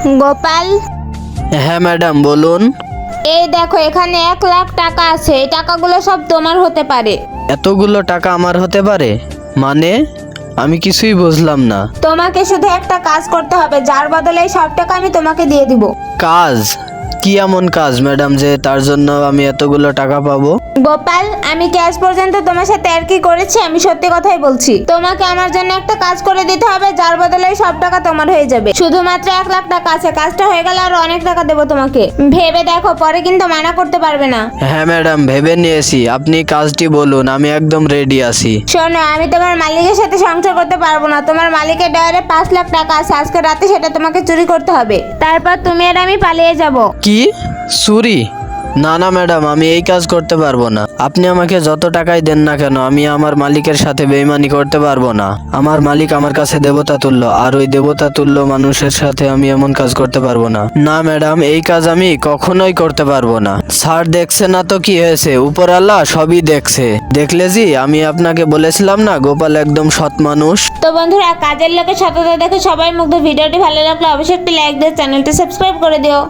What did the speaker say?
গোপাল, হ্যাঁ ম্যাডাম বলুন। এই দেখো এখানে 1,00,000 টাকা আছে। এই টাকাগুলো সব তোমার হতে পারে। এতগুলো টাকা আমার হতে পারে মানে? আমি কিছুই বুঝলাম না। তোমাকে শুধু একটা কাজ করতে হবে, যার বদলে এই সব টাকা আমি তোমাকে দিয়ে দিব। কাজ? কি এমন কাজ ম্যাডাম যে তার জন্য আমি এতগুলো টাকা পাবো? গোপাল, আমি কি আজ পর্যন্ত তোমার সাথে আর কি করেছি? আমি সত্যি কথাই বলছি। তোমাকে আমার জন্য একটা কাজ করে দিতে হবে, যার বদলে এই সব টাকা তোমার হয়ে যাবে। শুধুমাত্র 1,00,000 টাকা আছে, কাজটা হয়ে গেলে আরো অনেক টাকা দেবো তোমাকে। ভেবে দেখো, পরে কিন্তু মানা করতে পারবে না। হ্যাঁ ম্যাডাম, ভেবে নিয়েছি। আপনি কাজটি বলুন, আমি একদম রেডি আছি। শোনো, আমি তোমার মালিকের সাথে সংসার করতে পারবো না। তোমার মালিকের ডয়ারে 5,00,000 টাকা আছে। আজকে রাতে সেটা তোমাকে চুরি করতে হবে, তারপর তুমি আর আমি পালিয়ে যাব। কি? চুরি? না না ম্যাডাম, আমি এই কাজ করতে পারবো না। আপনি আমাকে যত টাকাই দেন না কেন, আমি আমার মালিকের সাথে বেইমানি করতে পারবো না। আমার মালিক আমার কাছে দেবতা তুল্য, আর ওই দেবতা তুল্য মানুষের সাথে আমি এমন কাজ করতে পারবো না। না ম্যাডাম, এই কাজ আমি কখনোই করতে পারবো না। স্যার দেখছে না তো কি হয়েছে, উপর আল্লাহ সবই দেখছে। দেখলে জি, আমি আপনাকে বলেছিলাম না গোপাল একদম সৎ মানুষ। তো বন্ধুরা, কাজের লোকের সততা দেখে সবাই মুগ্ধ। ভিডিওটি ভালো লাগলে অবশ্যই একটি লাইক দিয়ে চ্যানেলটি সাবস্ক্রাইব করে দিও।